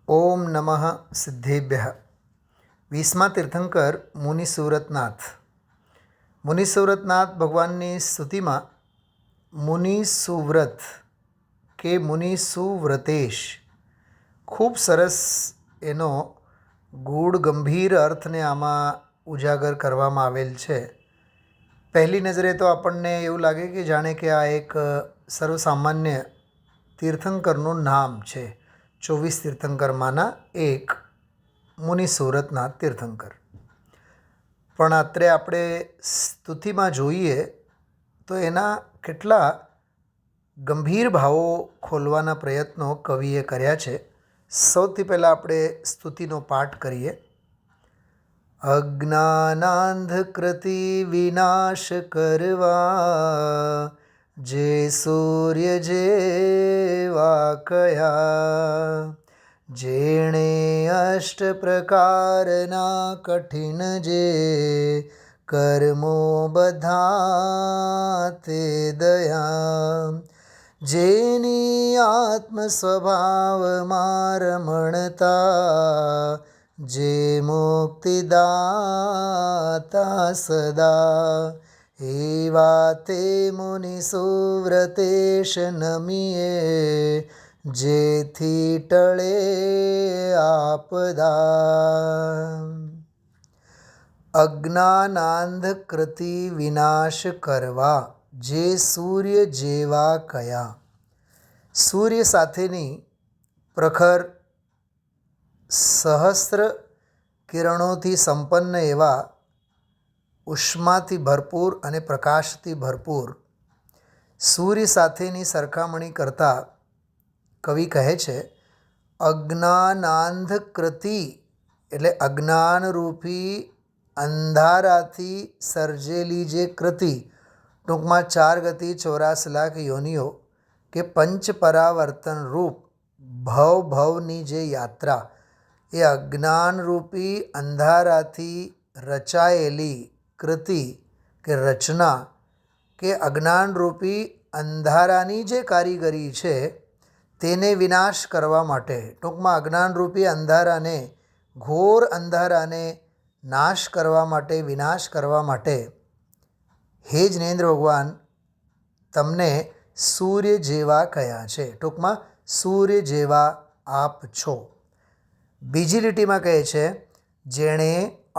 ઓમ નમઃ સિદ્ધેભ્યઃ. 20મા તીર્થંકર મુનિ સુવ્રતનાથ. મુનિ સુવ્રતનાથ ભગવાનની સ્તુતિમાં મુનિ સુવ્રત કે મુનિ સુવ્રતેશ ખૂબ સરસ એનો ગૂઢ ગંભીર અર્થને આમાં ઉજાગર કરવામાં આવેલ છે. પહેલી નજરે તો આપણને એવું લાગે કે જાણે કે આ એક સર્વસામાન્ય તીર્થંકરનું નામ છે. 24 તીર્થંકરમાંના એક મુનિ સુવ્રતનાથ તીર્થંકર. પણ અત્રે આપણે સ્તુતિમાં જોઈએ તો એના કેટલા ગંભીર ભાવો ખોલવાના પ્રયત્નો કવિએ કર્યા છે. સૌથી પહેલાં આપણે સ્તુતિનો પાઠ કરીએ. અજ્ઞાનાંધકૃતિ વિનાશ કરવા, જે સૂર્ય જેવા કયા, જેણે અષ્ટ પ્રકારના કઠિન જે કર્મો બધા તે દયા, જેની આત્મ સ્વભાવમાં રમણતા, જે મુક્તિદાતા સદા, એવા તે મુનિ સુવ્રતેશ નમીએ, જેથી ટળે આપદા. અજ્ઞાનાંધકૃતિ વિનાશ કરવા, જે સૂર્ય જેવા કયા. સૂર્ય સાથેની પ્રખર સહસ્ત્ર કિરણોથી સંપન્ન એવા ઉષ્માથી ભરપૂર અને પ્રકાશથી ભરપૂર સૂર્ય સાથેની સરખામણી કરતાં કવિ કહે છે અજ્ઞાનાંધકૃતિ એટલે અજ્ઞાનરૂપી અંધારાથી સર્જેલી જે કૃતિ, ટૂંકમાં 4 ગતિ 84 લાખ યોનિઓ કે પંચપરાવર્તન રૂપ ભવની જે યાત્રા, એ અજ્ઞાનરૂપી અંધારાથી રચાયેલી કૃતિ કે રચના કે અજ્ઞાનરૂપી અંધારાની જે કારીગરી છે તેને વિનાશ કરવા માટે, ટૂંકમાં અજ્ઞાનરૂપી અંધારાને, ઘોર અંધારાને નાશ કરવા માટે, વિનાશ કરવા માટે હે જિનેન્દ્ર ભગવાન તમને સૂર્ય જેવા કયા છે. ટૂંકમાં સૂર્ય જેવા આપ છો. બીજી લીટીમાં કહે છે જેણે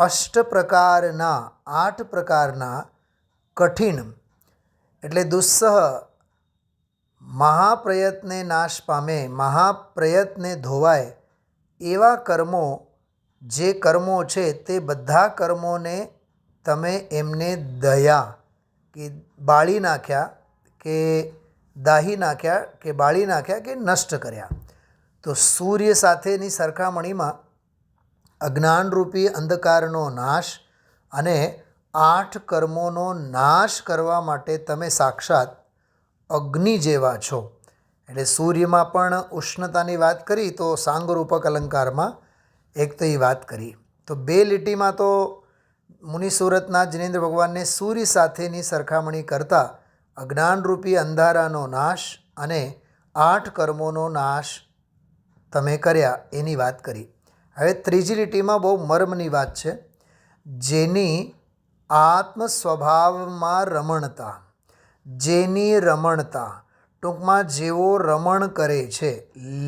અષ્ટ પ્રકારના 8 પ્રકારના કઠિન એટલે દુસ્સહ મહાપ્રયત્ને નાશ પામે, મહાપ્રયત્ને ધોવાય એવા કર્મો, જે કર્મો છે તે બધા કર્મોને તમે એમને દયા કે બાળી નાખ્યા કે દાહી નાખ્યા કે બાળી નાખ્યા કે નષ્ટ કર્યા. તો સૂર્ય સાથેની સરખામણીમાં અજ્ઞાનરૂપી અંધકારનો નાશ અને 8 કર્મોનો નાશ કરવા માટે તમે સાક્ષાત અગ્નિ જેવા છો. એટલે સૂર્યમાં પણ ઉષ્ણતાની વાત કરી તો સાંગરૂપક અલંકારમાં એક તો એ વાત કરી. તો 2 લીટીમાં તો મુનિ સુવ્રતનાથ જિનેન્દ્ર ભગવાનને સૂર્ય સાથેની સરખામણી કરતાં અજ્ઞાનરૂપી અંધારાનો નાશ અને 8 કર્મોનો નાશ તમે કર્યા એની વાત કરી. હવે ત્રીજી લીટીમાં બહુ મર્મની વાત છે. જેની આત્મ સ્વભાવમાં રમણતા, જેની રમણતા, ટૂંકમાં જેઓ રમણ કરે છે,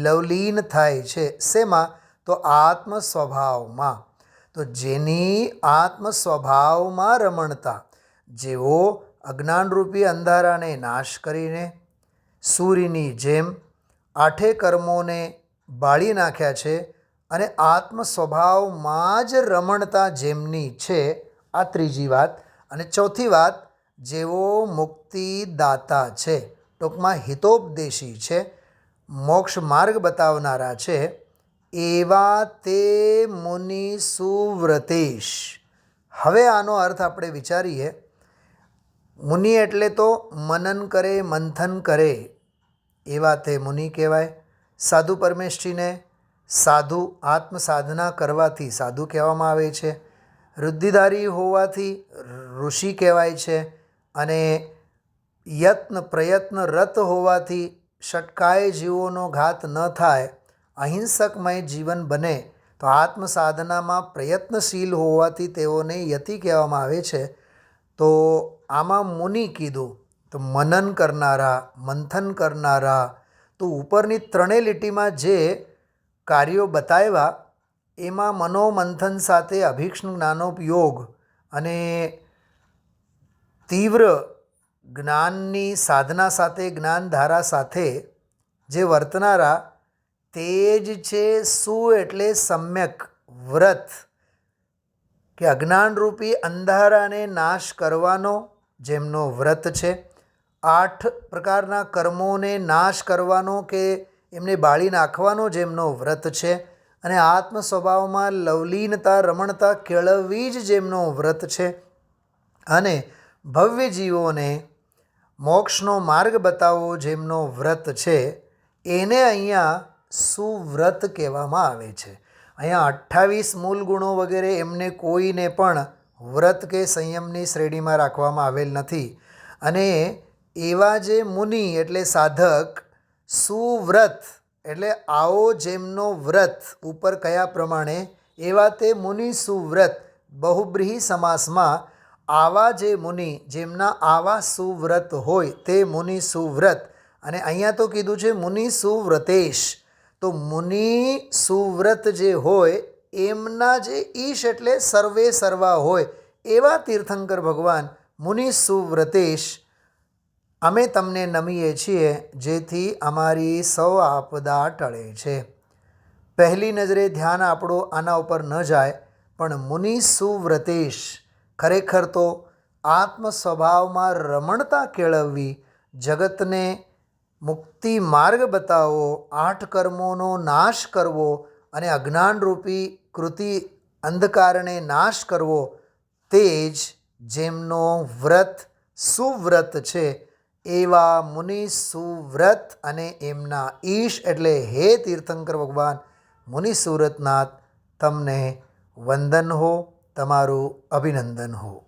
લવલીન થાય છે. શેમાં? તો આત્મ સ્વભાવમાં. તો જેની આત્મ સ્વભાવમાં રમણતા, જેઓ અજ્ઞાનરૂપી અંધારાને નાશ કરીને સૂર્યની જેમ 8 કર્મોને બાળી નાખ્યા છે અને આત્મ સ્વભાવમાં જ રમણતા જેમની છે. આ ત્રીજી વાત. અને ચોથી વાત, જેઓ મુક્તિદાતા છે, ટૂંકમાં હિતોપદેશી છે, મોક્ષ માર્ગ બતાવનારા છે, એવા તે મુનિ સુવ્રતેશ. હવે આનો અર્થ આપણે વિચારીએ. મુનિ એટલે તો મનન કરે, મંથન કરે એવા તે મુનિ કહેવાય. સાધુ પરમેષ્ઠીને સાધુ આત્મસાધના કરવાથી સાધુ કહેવામાં આવે છે. રુદ્ધિધારી હોવાથી ઋષિ કહેવાય છે. અને યત્ન પ્રયત્ન રત હોવાથી ષટકાય જીવોનો ઘાત ન થાય અહિંસકમય જીવન બને. તો આત્મ સાધનામાં પ્રયત્નશીલ હોવાથી તેઓને યતિ કહેવામાં આવે છે. તો આમાં મુનિ કીધું તો મનન કરનારા, મંથન કરનારા. તો ઉપરની ત્રણેય લીટીમાં જે કાર્યો બતાવ્યા એમાં મનોમંથન સાથે અભિક્ષણ જ્ઞાનોપયોગ અને તીવ્ર જ્ઞાનની સાધના સાથે, જ્ઞાનધારા સાથે જે વર્તનારા તે જ છે શું એટલે સમ્યક વ્રત, કે અજ્ઞાનરૂપી અંધારાને નાશ કરવાનો જેમનો વ્રત છે. 8 પ્રકારના કર્મોને નાશ કરવાનો કે એમને બાળી નાખવાનો જેમનો વ્રત છે. અને આત્મ સ્વભાવમાં લવલીનતા, રમણતા કેળવવી જ જેમનો વ્રત છે. અને ભવ્ય જીવોને મોક્ષનો માર્ગ બતાવવો જેમનો વ્રત છે, એને અહીંયા સુવ્રત કહેવામાં આવે છે. અહીંયા 28 મૂળ ગુણો વગેરે એમને કોઈને પણ વ્રત કે સંયમની શ્રેણીમાં રાખવામાં આવેલ નથી. અને એવા જે મુનિ એટલે સાધક, સુવ્રત એટલે આવો જેમનો વ્રત ઉપર કયા પ્રમાણે, એવા તે મુનિ સુવ્રત. બહુબ્રીહી સમાસમાં આવા જે મુનિ જેમના આવા સુવ્રત હોય તે મુનિ સુવ્રત. અને અહીંયા તો કીધું છે મુનિ સુવ્રતેશ. તો મુનિ સુવ્રત જે હોય એમના જે ઈશ એટલે સર્વે સર્વા હોય એવા તીર્થંકર ભગવાન મુનિ સુવ્રતેશ અમે તમને નમીએ છીએ, જેથી અમારી સૌ આપદા ટળે છે. પહેલી નજરે ધ્યાન આપણું આના ઉપર ન જાય, પણ મુનિ સુવ્રતેશ ખરેખર તો આત્મ સ્વભાવમાં રમણતા કેળવવી, જગતને મુક્તિ માર્ગ બતાવવો, 8 કર્મોનો નાશ કરવો અને અજ્ઞાનરૂપી કૃતિ અંધકારને નાશ કરવો, તે જ જેમનો વ્રત સુવ્રત છે. એવા મુનિ સુવ્રત અને એમના ઈશ એટલે હે તીર્થંકર ભગવાન મુનિ સુવ્રતનાથ, તમને વંદન હો, તમારું અભિનંદન હો.